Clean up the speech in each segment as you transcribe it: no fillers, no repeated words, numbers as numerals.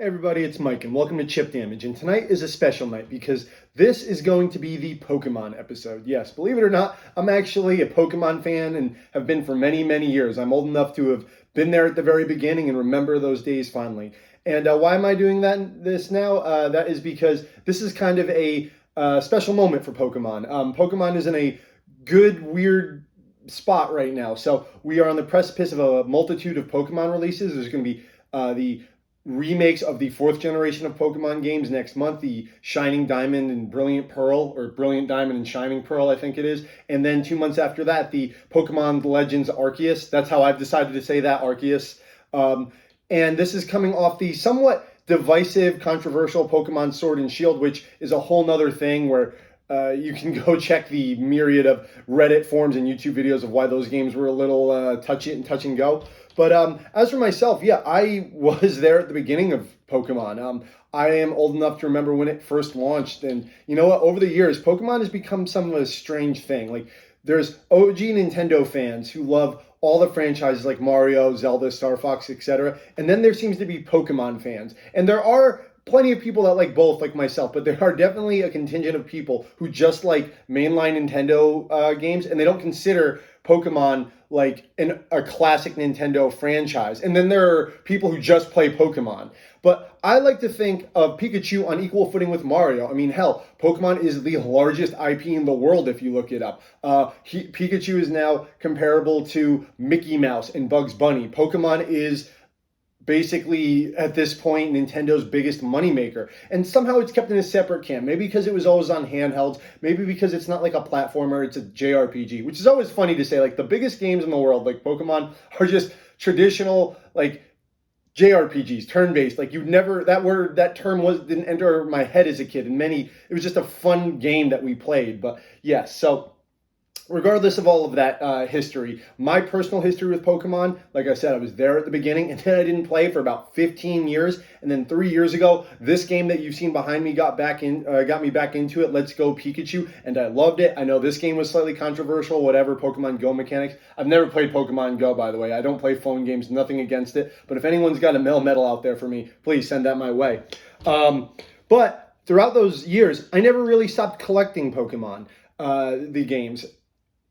Hey everybody, it's Mike and welcome to Chip Damage. And tonight is a special night because this is going to be the Pokemon episode. Yes, believe it or not, I'm actually a Pokemon fan and have been for many, many years. I'm old enough to have been there at the very beginning and remember those days fondly. And why am I doing this now? That is because this is kind of a special moment for Pokemon. Pokemon is in a good, weird spot right now. So we are on the precipice of a multitude of Pokemon releases. There's going to be the remakes of the fourth generation of Pokemon games next month, the Shining Diamond and Brilliant Pearl, or Brilliant Diamond and Shining Pearl, I think it is. And then 2 months after that, the Pokemon Legends Arceus. That's how I've decided to say that, Arceus. And this is coming off the somewhat divisive, controversial Pokemon Sword and Shield, which is a whole nother thing where you can go check the myriad of Reddit forums and YouTube videos of why those games were a little touch and go. But as for myself, yeah, I was there at the beginning of Pokemon. I am old enough to remember when it first launched. And you know what? Over the years, Pokemon has become some of a strange thing. Like, there's OG Nintendo fans who love all the franchises like Mario, Zelda, Star Fox, etc. And then there seems to be Pokemon fans. And there are plenty of people that like both, like myself, but there are definitely a contingent of people who just like mainline Nintendo games, and they don't consider Pokemon like a classic Nintendo franchise. And then there are people who just play Pokemon. But I like to think of Pikachu on equal footing with Mario. I mean, hell, Pokemon is the largest IP in the world if you look it up. Pikachu is now comparable to Mickey Mouse and Bugs Bunny. Pokemon is basically, at this point, Nintendo's biggest moneymaker. And somehow it's kept in a separate camp. Maybe because it was always on handhelds. Maybe because it's not like a platformer, it's a JRPG. Which is always funny to say. Like, the biggest games in the world, like Pokemon, are just traditional, like, JRPGs, turn-based. Like, you'd never, that term didn't enter my head as a kid. And it was just a fun game that we played. But, yes, so regardless of all of that history, my personal history with Pokemon, like I said, I was there at the beginning, and then I didn't play for about 15 years. And then 3 years ago, this game that you've seen behind me got me back into it, Let's Go Pikachu, and I loved it. I know this game was slightly controversial, whatever, Pokemon Go mechanics. I've never played Pokemon Go, by the way. I don't play phone games, nothing against it. But if anyone's got a medal out there for me, please send that my way. But throughout those years, I never really stopped collecting Pokemon, the games.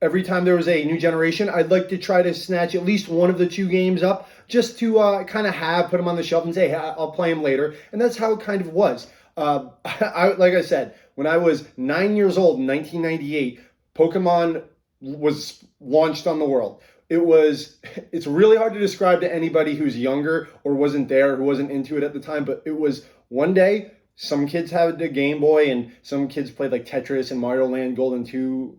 Every time there was a new generation, I'd like to try to snatch at least one of the two games up just to kind of put them on the shelf and say, hey, I'll play them later. And that's how it kind of was. Like I said, when I was 9 years old in 1998, Pokemon was launched on the world. It's really hard to describe to anybody who's younger or wasn't there, who wasn't into it at the time, but it was one day. Some kids had a Game Boy, and some kids played like Tetris and Mario Land Golden 2,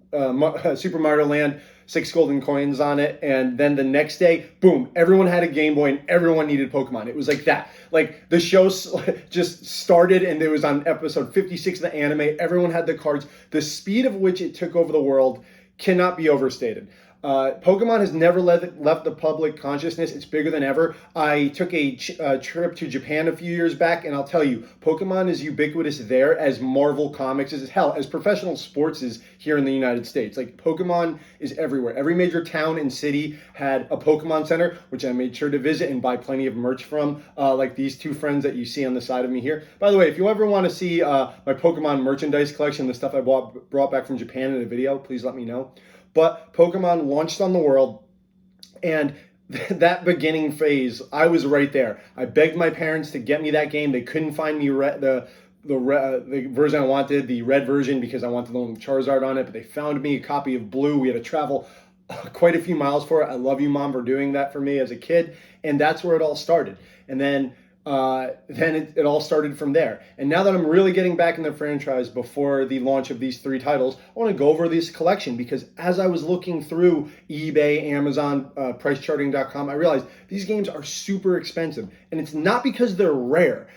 Super Mario Land, 6 golden coins on it. And then the next day, boom, everyone had a Game Boy and everyone needed Pokemon. It was like that. Like, the show just started and it was on episode 56 of the anime. Everyone had the cards. The speed of which it took over the world cannot be overstated. Pokemon has never left the public consciousness. It's bigger than ever. I took a trip to Japan a few years back, and I'll tell you, Pokemon is ubiquitous there as Marvel Comics is, hell, as professional sports is here in the United States. Like, Pokemon is everywhere. Every major town and city had a Pokemon Center, which I made sure to visit and buy plenty of merch from, like these two friends that you see on the side of me here. By the way, if you ever want to see my Pokemon merchandise collection, the stuff I brought back from Japan in a video, please let me know. But Pokemon launched on the world, and that beginning phase, I was right there. I begged my parents to get me that game. They couldn't find me the version I wanted, the red version, because I wanted the one with Charizard on it, but they found me a copy of Blue. We had to travel quite a few miles for it. I love you, Mom, for doing that for me as a kid, and that's where it all started. And then it all started from there. And now that I'm really getting back in the franchise before the launch of these 3 titles, I want to go over this collection because as I was looking through eBay, Amazon, pricecharting.com, I realized these games are super expensive. And it's not because they're rare.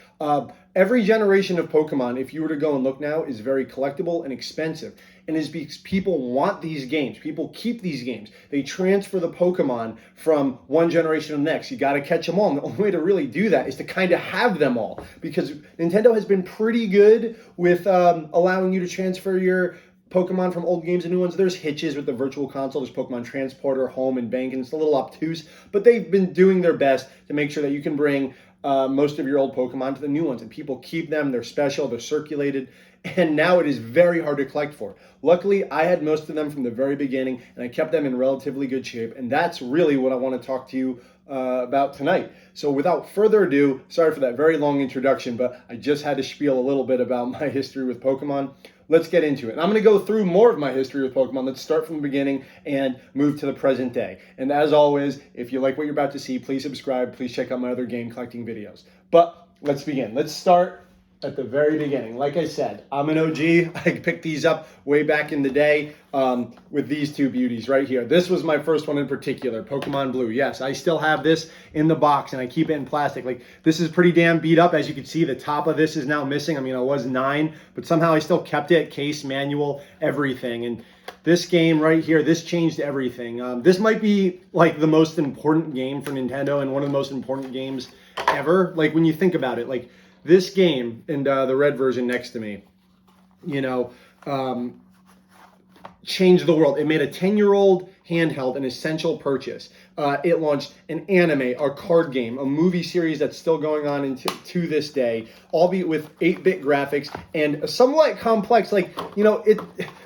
Every generation of Pokemon, if you were to go and look now, is very collectible and expensive. And it's because people want these games. People keep these games. They transfer the Pokemon from one generation to the next. You got to catch them all. And the only way to really do that is to kind of have them all. Because Nintendo has been pretty good with allowing you to transfer your Pokemon from old games and new ones. There's hitches with the Virtual Console. There's Pokemon Transporter, Home, and Bank, and it's a little obtuse, but they've been doing their best to make sure that you can bring most of your old Pokemon to the new ones, and people keep them. They're special, they're circulated, and now it is very hard to collect for. Luckily, I had most of them from the very beginning, and I kept them in relatively good shape, and that's really what I want to talk to you about tonight. So without further ado, sorry for that very long introduction, but I just had to spiel a little bit about my history with Pokemon. Let's get into it. And I'm going to go through more of my history with Pokemon. Let's start from the beginning and move to the present day. And as always, if you like what you're about to see, please subscribe. Please check out my other game collecting videos. But let's begin. Let's start at the very beginning. Like I said, I'm an OG. I picked these up way back in the day with these two beauties right here. This was my first one in particular, Pokemon Blue. Yes, I still have this in the box and I keep it in plastic. Like, this is pretty damn beat up. As you can see, the top of this is now missing. I mean, I was 9, but somehow I still kept it, case, manual, everything. And this game right here, this changed everything. This might be like the most important game for Nintendo and one of the most important games ever. Like, when you think about it, like, this game, and the red version next to me, you know, changed the world. It made a 10-year-old handheld an essential purchase. It launched an anime, a card game, a movie series that's still going on to this day, albeit with 8-bit graphics and somewhat complex. Like, you know,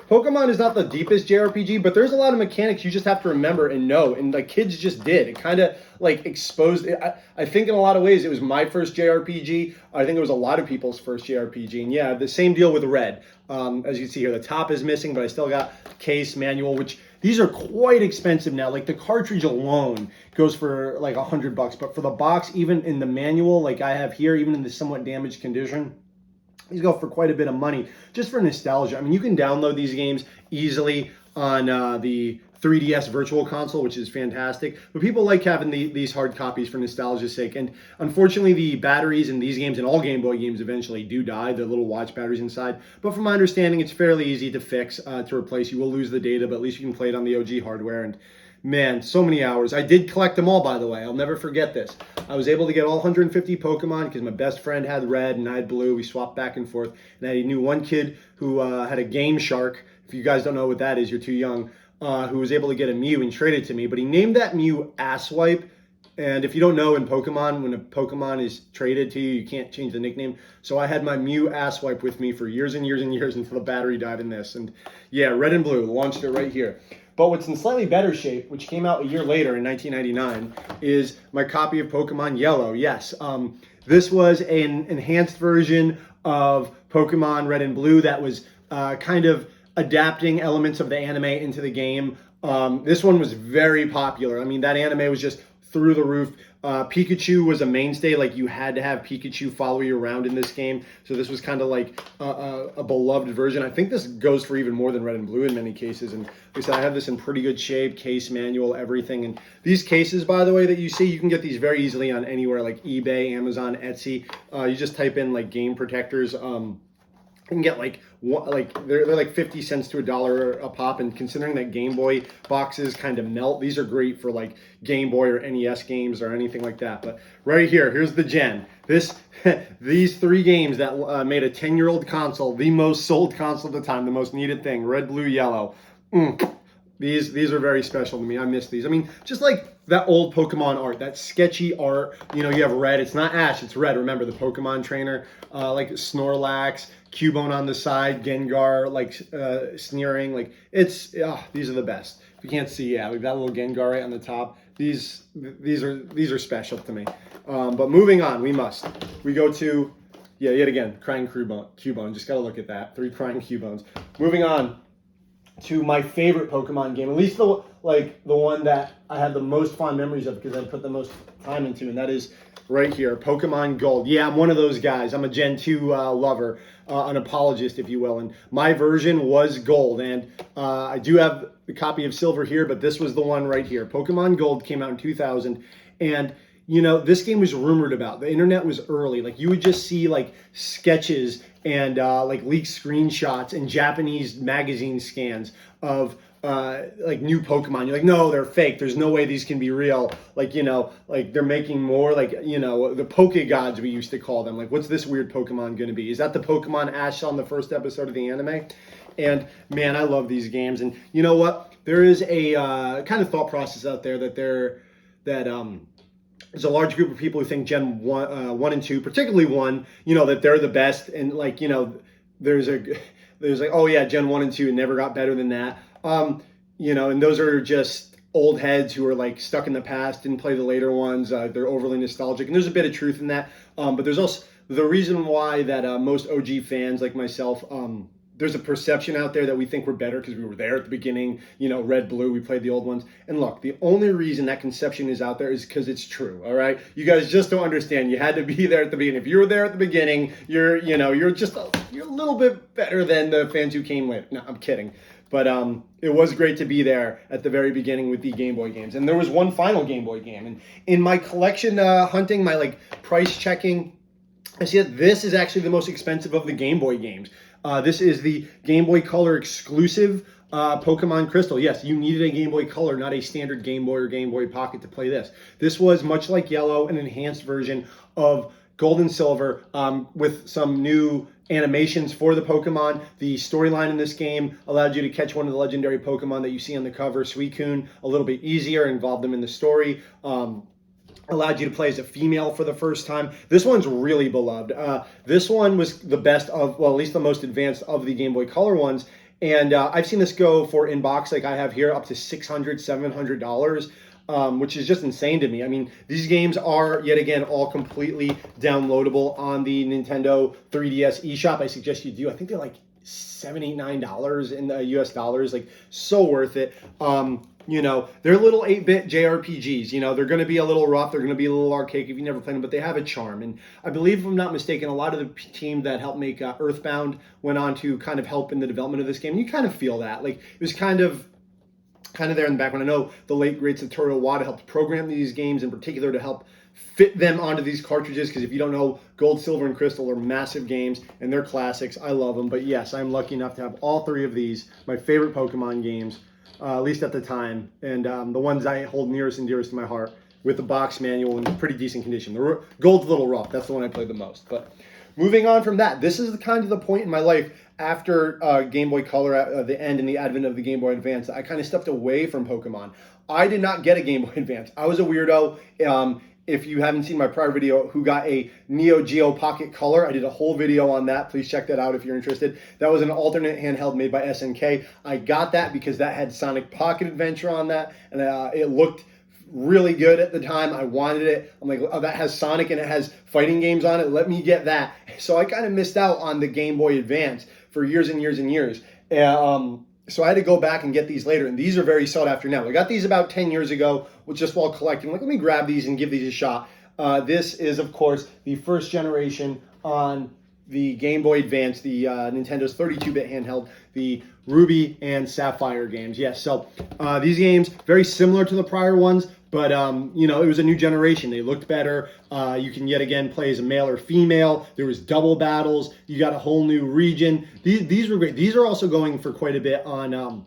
Pokemon is not the deepest JRPG, but there's a lot of mechanics you just have to remember and know, and like kids just did. It kind of like exposed it. I think in a lot of ways it was my first JRPG. I think it was a lot of people's first JRPG, and yeah, the same deal with Red. As you can see here, the top is missing, but I still got case, manual, which these are quite expensive now. Like, the cartridge alone goes for like $100, but for the box, even in the manual, like I have here, even in the somewhat damaged condition, these go for quite a bit of money just for nostalgia. I mean, you can download these games easily on the 3DS Virtual Console, which is fantastic. But people like having these hard copies for nostalgia's sake. And unfortunately, the batteries in these games and all Game Boy games eventually do die. The little watch batteries inside. But from my understanding, it's fairly easy to fix, to replace. You will lose the data, but at least you can play it on the OG hardware. And man, so many hours. I did collect them all, by the way. I'll never forget this. I was able to get all 150 Pokemon because my best friend had red and I had blue. We swapped back and forth. And I knew one kid who had a Game Shark. If you guys don't know what that is, you're too young. Who was able to get a Mew and trade it to me. But he named that Mew Asswipe. And if you don't know, in Pokemon, when a Pokemon is traded to you, you can't change the nickname. So I had my Mew Asswipe with me for years and years and years until the battery died in this. And yeah, Red and Blue, launched it right here. But what's in slightly better shape, which came out a year later in 1999, is my copy of Pokemon Yellow. Yes, this was an enhanced version of Pokemon Red and Blue that was kind of adapting elements of the anime into the game. This one was very popular. I mean, that anime was just through the roof. Pikachu was a mainstay. Like, you had to have Pikachu follow you around in this game. So this was kind of like a beloved version. I think this goes for even more than Red and Blue in many cases. And like I said, I have this in pretty good shape, case, manual, everything. And these cases, by the way, that you see, you can get these very easily on anywhere like eBay, Amazon, Etsy. You just type in like game protectors. You can get like they're like 50 cents to $1 a pop, and considering that Game Boy boxes kind of melt, these are great for like Game Boy or NES games or anything like that. But right here, here's the gen. These 3 games that made a 10-year-old console the most sold console at the time, the most needed thing: Red, Blue, Yellow. These are very special to me. I miss these. I mean, just like that old Pokemon art, that sketchy art. You know, you have Red. It's not Ash, it's Red. Remember the Pokemon trainer, like Snorlax, Cubone on the side, Gengar, like sneering. Like, it's these are the best. If you can't see, yeah, like that little Gengar right on the top. These are special to me. But moving on, we go to, yeah, yet again, crying Cubone. Just gotta look at that. 3 crying Cubones. Moving on to my favorite Pokemon game, at least the one that I have the most fond memories of because I put the most time into, and that is right here, Pokemon Gold. Yeah, I'm one of those guys. I'm a Gen 2 lover, an apologist, if you will, and my version was Gold, and I do have a copy of Silver here, but this was the one right here. Pokemon Gold came out in 2000, and you know, this game was rumored about. The internet was early. Like, you would just see like sketches and like leaked screenshots and Japanese magazine scans of like new Pokemon. You're like, no, they're fake. There's no way these can be real. Like, like they're making more like, the Poke Gods we used to call them. Like, what's this weird Pokemon going to be? Is that the Pokemon Ash on the first episode of the anime? And man, I love these games. And you know what? There is a kind of thought process out there that there's a large group of people who think Gen 1 and 2, particularly 1, that they're the best. And like, there's like, oh yeah, Gen 1 and 2 never got better than that. And those are just old heads who are like stuck in the past, didn't play the later ones. They're overly nostalgic. And there's a bit of truth in that. But there's also the reason why that most OG fans like myself, there's a perception out there that we think we're better because we were there at the beginning, red, blue, we played the old ones. And look, the only reason that conception is out there is because it's true, all right? You guys just don't understand. You had to be there at the beginning. If you were there at the beginning, you're a little bit better than the fans who came later. No, I'm kidding. But it was great to be there at the very beginning with the Game Boy games. And there was one final Game Boy game. And in my collection hunting, my price checking, I see that this is actually the most expensive of the Game Boy games. This is the Game Boy Color exclusive Pokemon Crystal. Yes, you needed a Game Boy Color, not a standard Game Boy or Game Boy Pocket to play this. This was, much like Yellow, an enhanced version of Gold and Silver with some new animations for the Pokemon. The storyline in this game allowed you to catch one of the legendary Pokemon that you see on the cover, Suicune, a little bit easier, involved them in the story. Allowed you to play as a female for the first time. This one's really beloved. This one was the best of, well, at least the most advanced of the Game Boy Color ones. And I've seen this go for in box like I have here up to $600, $700, which is just insane to me. I mean, these games are, yet again, all completely downloadable on the Nintendo 3DS eShop. I suggest you do. I think they're like $7, $8, $9 in the US dollars. Like, so worth it. They're little 8-bit JRPGs. They're going to be a little rough. They're going to be a little archaic if you never played them, but they have a charm. And I believe, if I'm not mistaken, a lot of the team that helped make Earthbound went on to kind of help in the development of this game. And you kind of feel that. Like, it was kind of there in the background. I know the late, great Satoru Iwata helped program these games in particular to help fit them onto these cartridges, because if you don't know, Gold, Silver, and Crystal are massive games, and they're classics. I love them. But yes, I'm lucky enough to have all three of these, my favorite Pokemon games. At least at the time, and the ones I hold nearest and dearest to my heart, with the box manual in pretty decent condition. The Gold's a little rough. That's the one I played the most. But moving on from that, this is kind of the point in my life after Game Boy Color, the end and the advent of the Game Boy Advance. I kind of stepped away from Pokemon. I did not get a Game Boy Advance. I was a weirdo. If you haven't seen my prior video, who got a Neo Geo Pocket Color, I did a whole video on that. Please check that out if you're interested. That was an alternate handheld made by SNK. I got that because that had Sonic Pocket Adventure on that, and it looked really good at the time. I wanted it. I'm like, oh, that has Sonic and it has fighting games on it. Let me get that. So I kind of missed out on the Game Boy Advance for years and years and years. So I had to go back and get these later, and these are very sought after now. I got these about 10 years ago, just while collecting. Like, let me grab these and give these a shot. This is, of course, the first generation on the Game Boy Advance, the Nintendo's 32-bit handheld, the Ruby and Sapphire games. Yes, so these games, very similar to the prior ones, but, it was a new generation. They looked better. You can yet again play as a male or female. There was double battles. You got a whole new region. These were great. These are also going for quite a bit on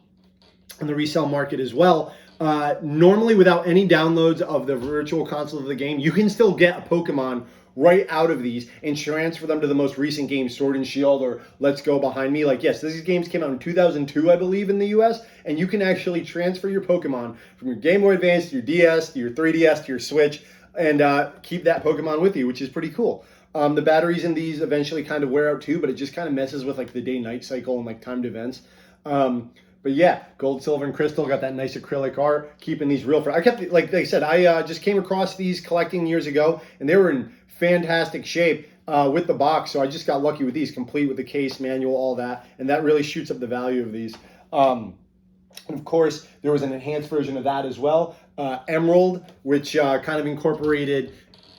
the resale market as well. Normally, without any downloads of the virtual console of the game, you can still get a Pokemon right out of these and transfer them to the most recent games, Sword and Shield or Let's Go Behind Me. Like, yes, these games came out in 2002, I believe, in the US, and you can actually transfer your Pokemon from your Game Boy Advance to your DS, to your 3DS, to your Switch, and keep that Pokemon with you, which is pretty cool. The batteries in these eventually kind of wear out too, but it just kind of messes with like the day-night cycle and like timed events. But yeah, Gold, Silver, and Crystal got that nice acrylic art, keeping these real. I kept, like I said, I just came across these collecting years ago, and they were in fantastic shape with the box, so I just got lucky with these, complete with the case, manual, all that, and that really shoots up the value of these. And of course, there was an enhanced version of that as well, Emerald, which kind of incorporated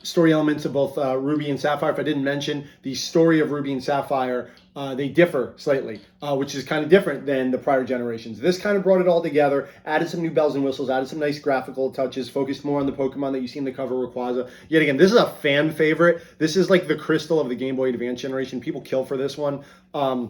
story elements of both Ruby and Sapphire. If I didn't mention, the story of Ruby and Sapphire, they differ slightly, which is kind of different than the prior generations. This kind of brought it all together, added some new bells and whistles, added some nice graphical touches, focused more on the Pokemon that you see in the cover, Rayquaza. Yet again, this is a fan favorite. This is like the Crystal of the Game Boy Advance generation. People kill for this one. I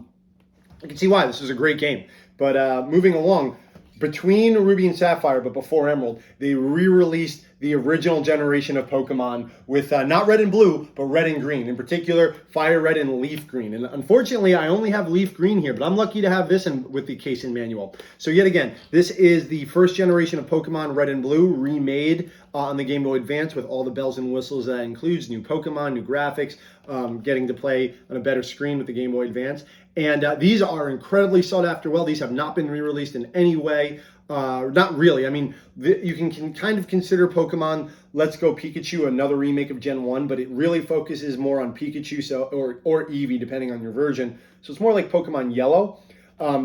can see why. This is a great game. But moving along, between Ruby and Sapphire, but before Emerald, they re-released the original generation of Pokemon with not red and blue, but red and green. In particular, Fire Red and Leaf Green. And unfortunately, I only have Leaf Green here, but I'm lucky to have this with the case and manual. So yet again, this is the first generation of Pokemon Red and Blue remade on the Game Boy Advance with all the bells and whistles that includes, new Pokemon, new graphics, getting to play on a better screen with the Game Boy Advance. And these are incredibly sought after. Well, these have not been re-released in any way. Not really. I mean, you can kind of consider Pokemon Let's Go Pikachu another remake of Gen 1, but it really focuses more on Pikachu or Eevee, depending on your version. So it's more like Pokemon Yellow.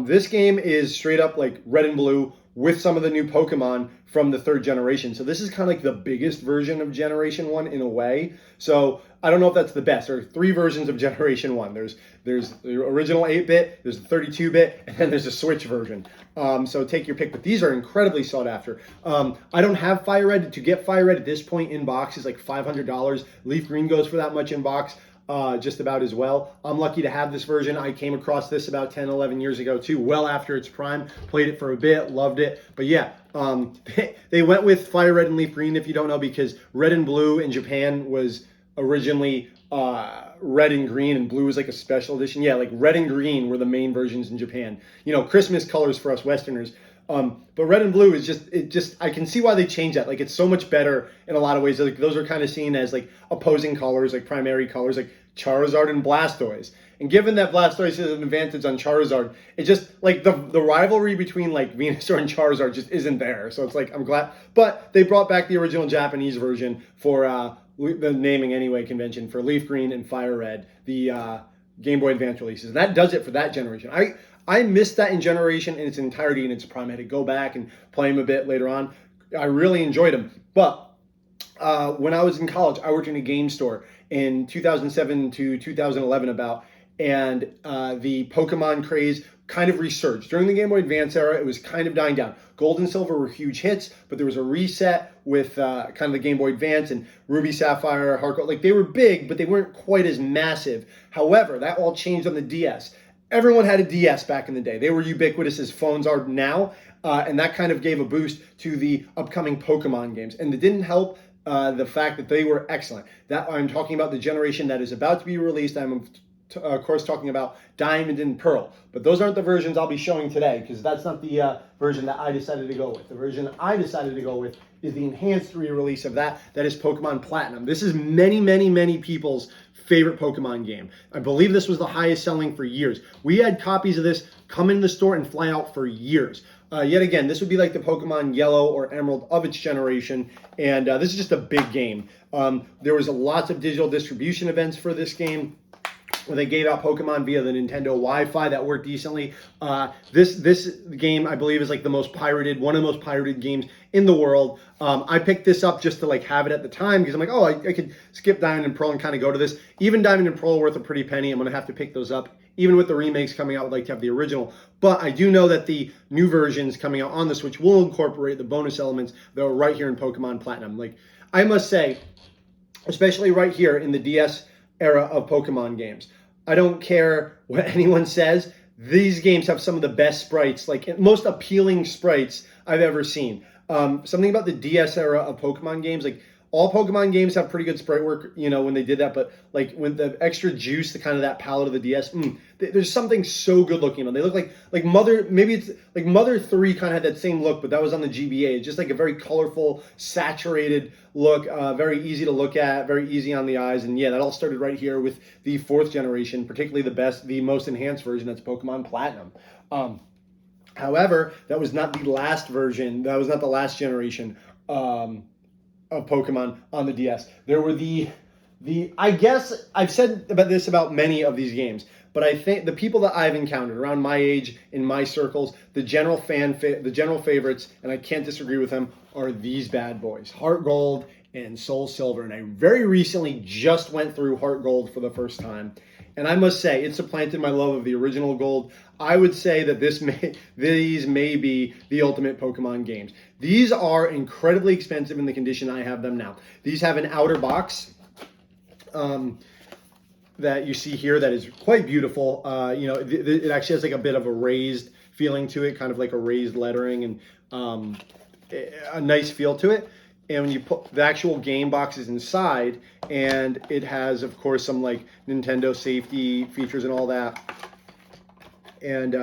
This game is straight up like Red and Blue with some of the new Pokemon from the third generation. So this is kind of like the biggest version of Generation 1 in a way. So I don't know if that's the best. There are three versions of Generation 1. There's the original 8-bit, there's the 32-bit, and then there's a Switch version. So take your pick, but these are incredibly sought after. I don't have Fire Red. To get Fire Red at this point in box is like $500. Leaf Green goes for that much in box. Just about as well. I'm lucky to have this version. I came across this about 10, 11 years ago too, well after its prime. Played it for a bit, loved it. But yeah, they went with Fire Red and Leaf Green, if you don't know, because Red and Blue in Japan was originally red and green, and blue was like a special edition. Yeah, like red and green were the main versions in Japan. You know, Christmas colors for us Westerners. But red and blue is just I can see why they changed that. Like, it's so much better in a lot of ways. Like, those are kind of seen as like opposing colors, like primary colors, like Charizard and Blastoise. And given that Blastoise has an advantage on Charizard, it just like the rivalry between like Venusaur and Charizard just isn't there. So it's like, I'm glad. But they brought back the original Japanese version for the naming anyway convention for Leaf Green and Fire Red, the Game Boy Advance releases. And that does it for that generation. I missed that in Generation in its entirety in its prime. I had to go back and play them a bit later on. I really enjoyed them. But when I was in college, I worked in a game store in 2007 to 2011 about, and the Pokemon craze kind of resurged. During the Game Boy Advance era, it was kind of dying down. Gold and Silver were huge hits, but there was a reset with kind of the Game Boy Advance, and Ruby, Sapphire, Heart Gold. Like, they were big, but they weren't quite as massive. However, that all changed on the DS. Everyone had a DS back in the day. They were ubiquitous as phones are now, and that kind of gave a boost to the upcoming Pokemon games. And it didn't help the fact that they were excellent. That I'm talking about the generation that is about to be released. I'm of course talking about Diamond and Pearl, but those aren't the versions I'll be showing today, because that's not the version that I decided to go with. The version I decided to go with is the enhanced re-release of that is Pokemon Platinum. This is many people's favorite Pokemon game. I believe this was the highest selling for years. We had copies of this come in the store and fly out for years. Yet again, this would be like the Pokemon Yellow or Emerald of its generation, and this is just a big game. There was lots of digital distribution events for this game, where they gave out Pokemon via the Nintendo Wi-Fi that worked decently. This game, I believe, is like one of the most pirated games in the world. I picked this up just to like have it at the time, because I'm like, oh, I could skip Diamond and Pearl and kind of go to this. Even Diamond and Pearl are worth a pretty penny. I'm going to have to pick those up. Even with the remakes coming out, I'd like to have the original. But I do know that the new versions coming out on the Switch will incorporate the bonus elements that are right here in Pokemon Platinum. Like, I must say, especially right here in the DS era of Pokemon games, I don't care what anyone says, these games have some of the best sprites, like most appealing sprites I've ever seen. Something about the DS era of Pokemon games, like all Pokemon games have pretty good sprite work, you know, when they did that, but like when the extra juice, the kind of that palette of the DS, there's something so good looking about them. They look like Mother, maybe it's like Mother 3 kind of had that same look, but that was on the GBA. It's just like a very colorful, saturated look, very easy to look at, very easy on the eyes. And yeah, that all started right here with the fourth generation, particularly the most enhanced version, that's Pokemon Platinum. However, that was not the last version, that was not the last generation of Pokemon on the DS. There were I guess I've said about this about many of these games, but I think the people that I've encountered around my age, in my circles, the general favorites, and I can't disagree with them, are these bad boys, Heart Gold and Soul Silver. And I very recently just went through Heart Gold for the first time, and I must say it supplanted my love of the original Gold. I would say that these may be the ultimate Pokemon games. These are incredibly expensive in the condition I have them now. These have an outer box that you see here that is quite beautiful. You know, it actually has like a bit of a raised feeling to it, kind of like a raised lettering and a nice feel to it. And when you put the actual game box is inside, and it has, of course, some like Nintendo safety features and all that. And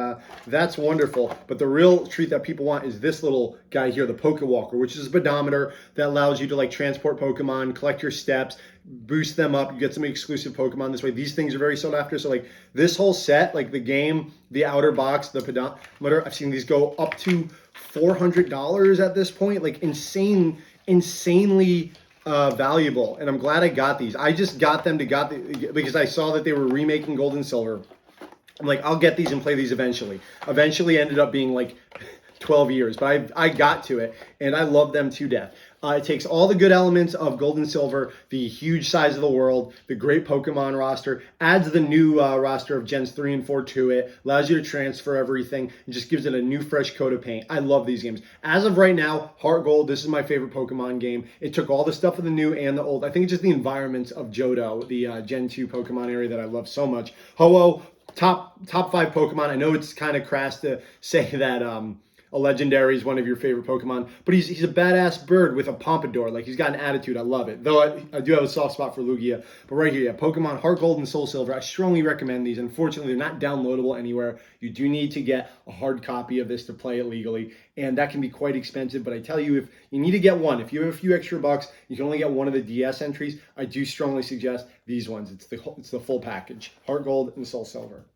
that's wonderful. But the real treat that people want is this little guy here, the Poke Walker, which is a pedometer that allows you to like transport Pokemon, collect your steps, boost them up. You get some exclusive Pokemon this way. These things are very sought after. So like this whole set, like the game, the outer box, the pedometer, I've seen these go up to $400 at this point. Like insanely valuable. And I'm glad I got these. I just got them because I saw that they were remaking Gold and Silver. I'm like, I'll get these and play these eventually. Eventually ended up being like 12 years, but I got to it, and I love them to death. It takes all the good elements of Gold and Silver, the huge size of the world, the great Pokemon roster, adds the new roster of Gens 3 and 4 to it, allows you to transfer everything, and just gives it a new fresh coat of paint. I love these games. As of right now, Heart Gold, this is my favorite Pokemon game. It took all the stuff of the new and the old. I think it's just the environments of Johto, the Gen 2 Pokemon area that I love so much. Ho-Oh, top 5 Pokemon. I know it's kind of crass to say that a legendary is one of your favorite Pokemon, but he's a badass bird with a pompadour. Like, he's got an attitude. I love it. Though I do have a soft spot for Lugia. But right here, yeah, Pokemon Heart Gold and Soul Silver. I strongly recommend these. Unfortunately, they're not downloadable anywhere. You do need to get a hard copy of this to play it legally, and that can be quite expensive. But I tell you, if you need to get one, if you have a few extra bucks, you can only get one of the DS entries. I do strongly suggest these ones. It's the full package, Heart Gold and Soul Silver.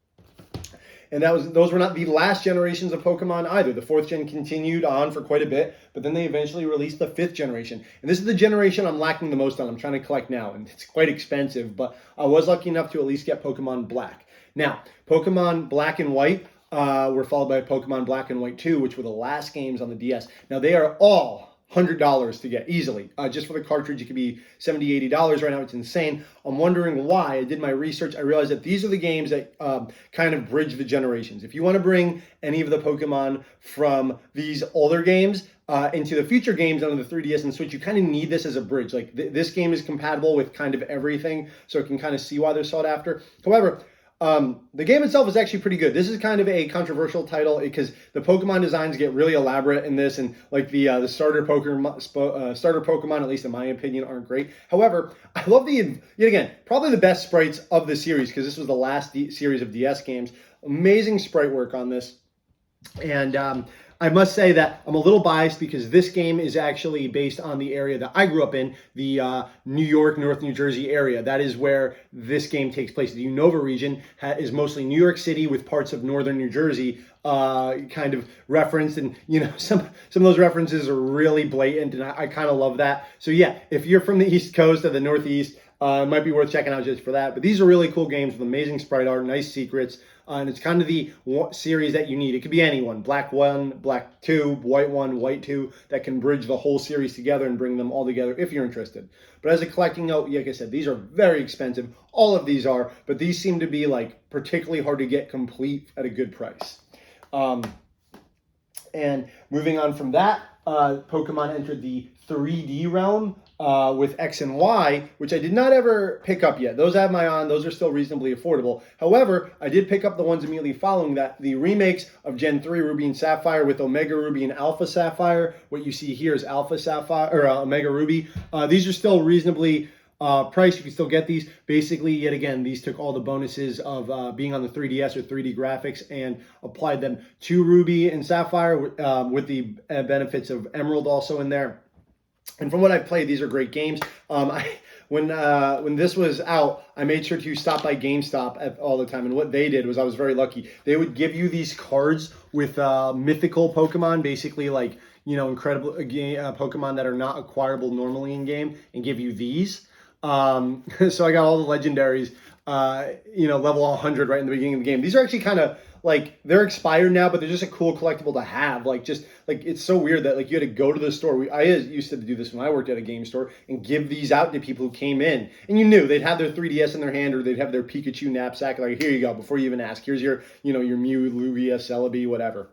And those were not the last generations of Pokemon either. The 4th gen continued on for quite a bit, but then they eventually released the 5th generation. And this is the generation I'm lacking the most on. I'm trying to collect now, and it's quite expensive, but I was lucky enough to at least get Pokemon Black. Now, Pokemon Black and White were followed by Pokemon Black and White 2, which were the last games on the DS. Now, they are all $100 to get easily. Just for the cartridge, it could be $70, $80 right now. It's insane. I'm wondering why. I did my research. I realized that these are the games that kind of bridge the generations. If you want to bring any of the Pokemon from these older games into the future games on the 3DS and Switch, you kind of need this as a bridge. Like this game is compatible with kind of everything, so it can kind of see why they're sought after. However, the game itself is actually pretty good. This is kind of a controversial title because the Pokemon designs get really elaborate in this, and like the starter Pokemon, at least in my opinion, aren't great. However, I love yet again, probably the best sprites of the series because this was the last series of DS games. Amazing sprite work on this, and I must say that I'm a little biased because this game is actually based on the area that I grew up in, the New York, North New Jersey area. That is where this game takes place. The Unova region is mostly New York City with parts of northern New Jersey kind of referenced. And, you know, some of those references are really blatant, and I kind of love that. So, yeah, if you're from the East Coast or the Northeast, it might be worth checking out just for that. But these are really cool games with amazing sprite art, nice secrets. And it's kind of the series that you need. It could be anyone, Black 1, Black 2, White 1, White 2, that can bridge the whole series together and bring them all together if you're interested. But as a collecting note, like I said, these are very expensive. All of these are, but these seem to be like particularly hard to get complete at a good price. And moving on from that, Pokemon entered the 3D realm with X and Y, which I did not ever pick up yet. Those I have my on. Those are still reasonably affordable. However, I did pick up the ones immediately following that, the remakes of Gen 3 Ruby and Sapphire with Omega Ruby and Alpha Sapphire. What you see here is Alpha Sapphire, or Omega Ruby. These are still reasonably priced. You can still get these. Basically, yet again, these took all the bonuses of being on the 3DS or 3D graphics and applied them to Ruby and Sapphire with the benefits of Emerald also in there. And from what I've played, these are great games. When this was out, I made sure to stop by GameStop all the time. And what they did was, I was very lucky. They would give you these cards with mythical Pokemon, basically like, you know, incredible Pokemon that are not acquirable normally in game, and give you these. So I got all the legendaries, level 100 right in the beginning of the game. These are actually kind of like, they're expired now, but they're just a cool collectible to have. Like, just like, it's so weird that like you had to go to the store. I used to do this when I worked at a game store and give these out to people who came in, and you knew they'd have their 3DS in their hand, or they'd have their Pikachu knapsack. Like, here you go. Before you even ask, here's your, your Mew, Lugia, Celebi, whatever.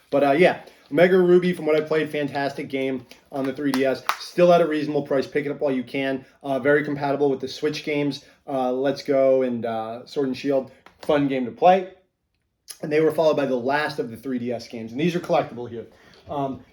But yeah, Omega Ruby, from what I played, fantastic game on the 3DS. Still at a reasonable price. Pick it up while you can. Very compatible with the Switch games. Let's Go and Sword and Shield. Fun game to play. and they were followed by the last of the 3DS games. And these are collectible here.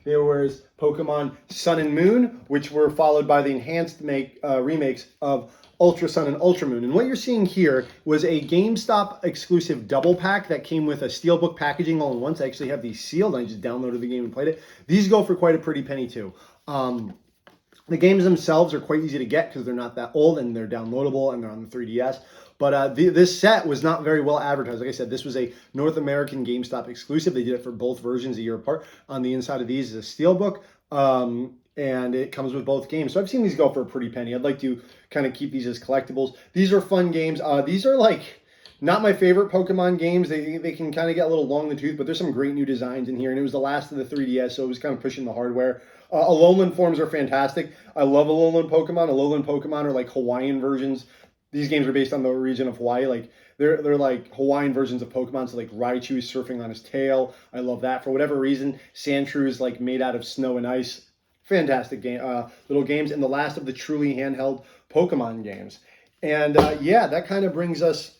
There was Pokemon Sun and Moon, which were followed by the enhanced remakes of Ultra Sun and Ultra Moon. And what you're seeing here was a GameStop exclusive double pack that came with a steelbook packaging all in once. I actually have these sealed. I just downloaded the game and played it. These go for quite a pretty penny too. The games themselves are quite easy to get because they're not that old and they're downloadable and they're on the 3DS. But this set was not very well advertised. Like I said, this was a North American GameStop exclusive. They did it for both versions a year apart. On the inside of these is a steelbook, and it comes with both games. So I've seen these go for a pretty penny. I'd like to kind of keep these as collectibles. These are fun games. These are like not my favorite Pokemon games. They can kind of get a little long in the tooth, but there's some great new designs in here. And it was the last of the 3DS, so it was kind of pushing the hardware. Alolan forms are fantastic. I love Alolan Pokemon. Alolan Pokemon are like Hawaiian versions. These games are based on the region of Hawaii. Like they're like Hawaiian versions of Pokemon. So like Raichu is surfing on his tail. I love that. For whatever reason, Sandshrew is like made out of snow and ice. Fantastic game, little games. And the last of the truly handheld Pokemon games. And yeah, that kind of brings us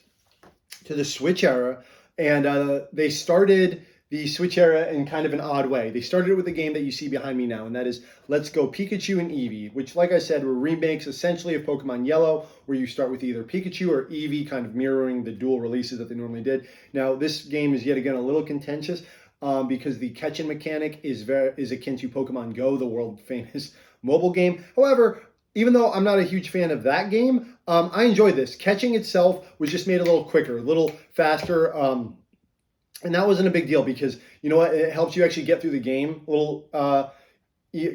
to the Switch era. And they started the Switch era in kind of an odd way. They started it with the game that you see behind me now, and that is Let's Go Pikachu and Eevee, which, like I said, were remakes essentially of Pokemon Yellow, where you start with either Pikachu or Eevee, kind of mirroring the dual releases that they normally did. Now, this game is yet again a little contentious because the catch-in mechanic is akin to Pokemon Go, the world-famous mobile game. However, even though I'm not a huge fan of that game, I enjoyed this. Catching itself was just made a little quicker, a little faster. And that wasn't a big deal because, you know what, it helps you actually get through the game a little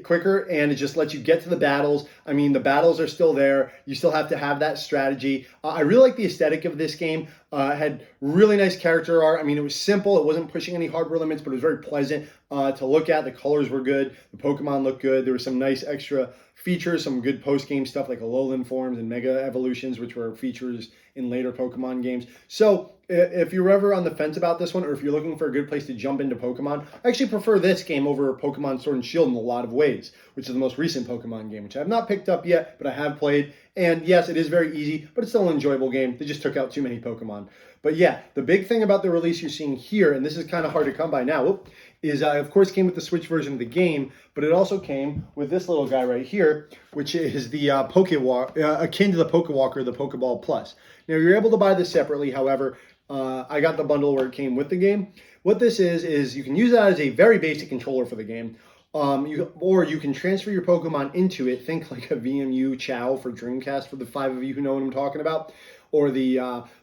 quicker, and it just lets you get to the battles. I mean, the battles are still there. You still have to have that strategy. I really like the aesthetic of this game. It had really nice character art. I mean, it was simple. It wasn't pushing any hardware limits, but it was very pleasant to look at. The colors were good. The Pokemon looked good. There were some nice extra features, some good post-game stuff like Alolan forms and Mega Evolutions, which were features in later Pokemon games. So if you're ever on the fence about this one, or if you're looking for a good place to jump into Pokemon, I actually prefer this game over Pokemon Sword and Shield in a lot of ways, which is the most recent Pokemon game, which I have not picked up yet, but I have played. And yes, it is very easy, but it's still an enjoyable game. They just took out too many Pokemon. But yeah, the big thing about the release you're seeing here, and this is kind of hard to come by now, is of course came with the Switch version of the game, but it also came with this little guy right here, which is the Pokewalk, akin to the Pokewalker, the Pokeball Plus. Now you're able to buy this separately, however, I got the bundle where it came with the game. What this is you can use that as a very basic controller for the game. Or you can transfer your Pokemon into it. Think like a VMU Chow for Dreamcast for the 5 of you who know what I'm talking about. Or the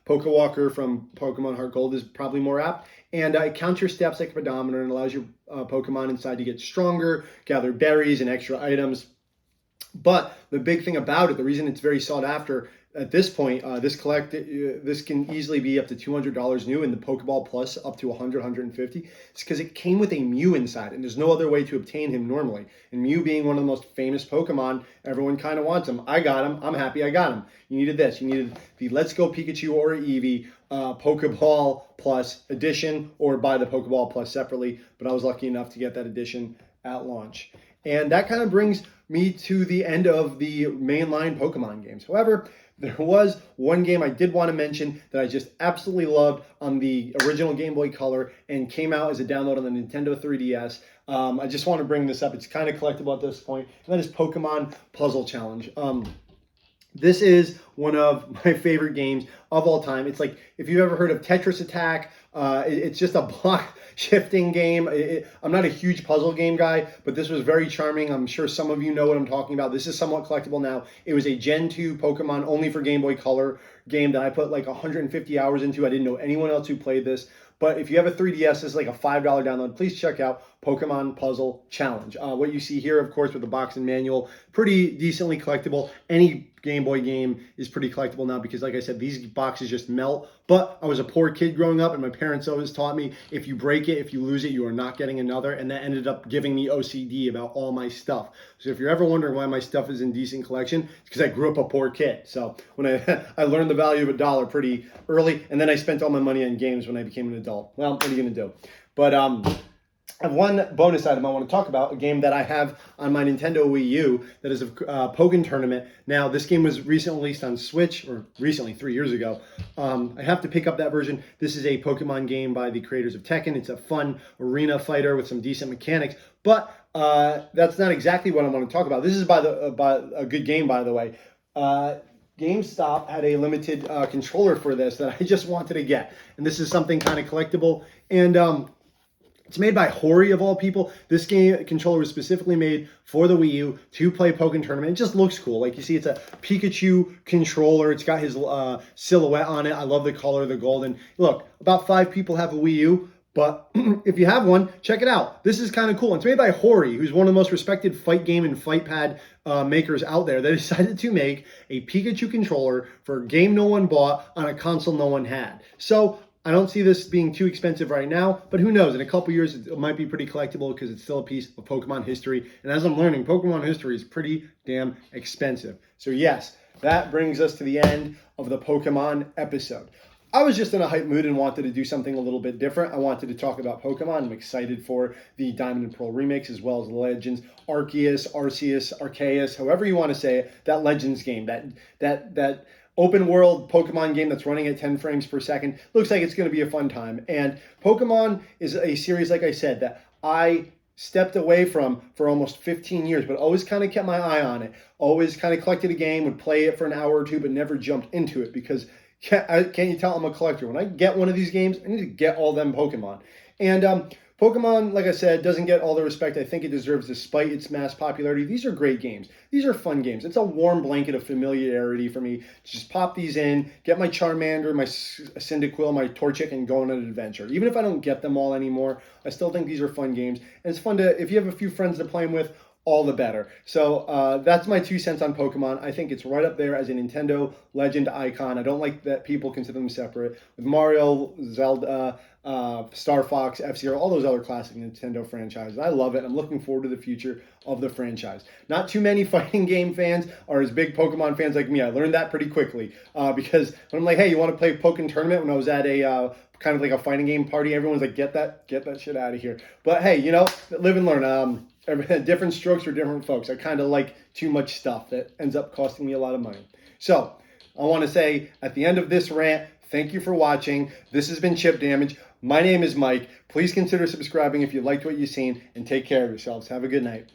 Pokewalker from Pokemon Heart Gold is probably more apt. And it counts your steps like a pedometer and allows your Pokemon inside to get stronger, gather berries and extra items. But the big thing about it, the reason it's very sought after at this point, this can easily be up to $200 new, and the Pokeball Plus up to $100, $150. It's because it came with a Mew inside, and there's no other way to obtain him normally. And Mew being one of the most famous Pokemon, everyone kind of wants him. I got him. I'm happy I got him. You needed this. You needed the Let's Go Pikachu or Eevee Pokeball Plus edition, or buy the Pokeball Plus separately. But I was lucky enough to get that edition at launch. And that kind of brings me to the end of the mainline Pokemon games. However, there was one game I did want to mention that I just absolutely loved on the original Game Boy Color and came out as a download on the Nintendo 3DS. I just want to bring this up. It's kind of collectible at this point, and that is Pokemon Puzzle Challenge. This is one of my favorite games of all time. It's like, if you've ever heard of Tetris Attack, it's just a block shifting game. I'm not a huge puzzle game guy, but this was very charming. I'm sure some of you know what I'm talking about. This is somewhat collectible now. It was a Gen 2 Pokemon only for Game Boy Color game that I put like 150 hours into. I didn't know anyone else who played this. But if you have a 3DS, this is like a $5 download. Please check out Pokemon Puzzle Challenge. What you see here, of course, with the box and manual, pretty decently collectible. Any Game Boy game is pretty collectible now because, like I said, these boxes just melt. But I was a poor kid growing up, and my parents always taught me, if you break it, if you lose it, you are not getting another. And that ended up giving me OCD about all my stuff. So if you're ever wondering why my stuff is in decent collection, it's because I grew up a poor kid. So when I learned the value of $1 pretty early, and then I spent all my money on games when I became an adult. Well, what are you going to do? But I have one bonus item I want to talk about, a game that I have on my Nintendo Wii U that is a Pokken Tournament. Now, this game was recently released on Switch, or recently, 3 years ago. I have to pick up that version. This is a Pokemon game by the creators of Tekken. It's a fun arena fighter with some decent mechanics, but that's not exactly what I want to talk about. This is by a good game, by the way. GameStop had a limited controller for this that I just wanted to get, and this is something kind of collectible, and it's made by Hori, of all people. This game controller was specifically made for the Wii U to play Pokken Tournament. It just looks cool. Like you see, it's a Pikachu controller. It's got his silhouette on it. I love the color, the golden. Look, about 5 people have a Wii U, but if you have one, check it out. This is kind of cool. It's made by Hori, who's one of the most respected fight game and fight pad makers out there. They decided to make a Pikachu controller for a game no one bought on a console no one had. So I don't see this being too expensive right now, but who knows? In a couple years, it might be pretty collectible because it's still a piece of Pokemon history. And as I'm learning, Pokemon history is pretty damn expensive. So yes, that brings us to the end of the Pokemon episode. I was just in a hype mood and wanted to do something a little bit different. I wanted to talk about Pokemon. I'm excited for the Diamond and Pearl remakes, as well as the Legends, Arceus, Arceus, however you want to say it, that Legends game, that open world Pokemon game that's running at 10 frames per second. Looks like it's going to be a fun time. And Pokemon is a series, like I said, that I stepped away from for almost 15 years, but always kind of kept my eye on it. Always kind of collected a game, would play it for an hour or two, but never jumped into it because can't you tell I'm a collector? When I get one of these games, I need to get all them Pokemon. And Pokemon, like I said, doesn't get all the respect I think it deserves despite its mass popularity. These are great games. These are fun games. It's a warm blanket of familiarity for me. Just pop these in, get my Charmander, my Cyndaquil, my Torchic, and go on an adventure. Even if I don't get them all anymore, I still think these are fun games. And it's fun to, if you have a few friends to play them with, all the better. So that's my 2 cents on Pokemon. I think it's right up there as a Nintendo legend icon. I don't like that people consider them separate. With Mario, Zelda, Star Fox, F-Zero, all those other classic Nintendo franchises. I love it. I'm looking forward to the future of the franchise. Not too many fighting game fans are as big Pokemon fans like me. I learned that pretty quickly because when I'm like, hey, you want to play Pokken Tournament? When I was at a kind of like a fighting game party, everyone's like, get that shit out of here. But hey, you know, live and learn. Different strokes for different folks. I kind of like too much stuff that ends up costing me a lot of money. So I want to say at the end of this rant, thank you for watching. This has been Chip Damage. My name is Mike. Please consider subscribing if you liked what you've seen, and take care of yourselves. Have a good night.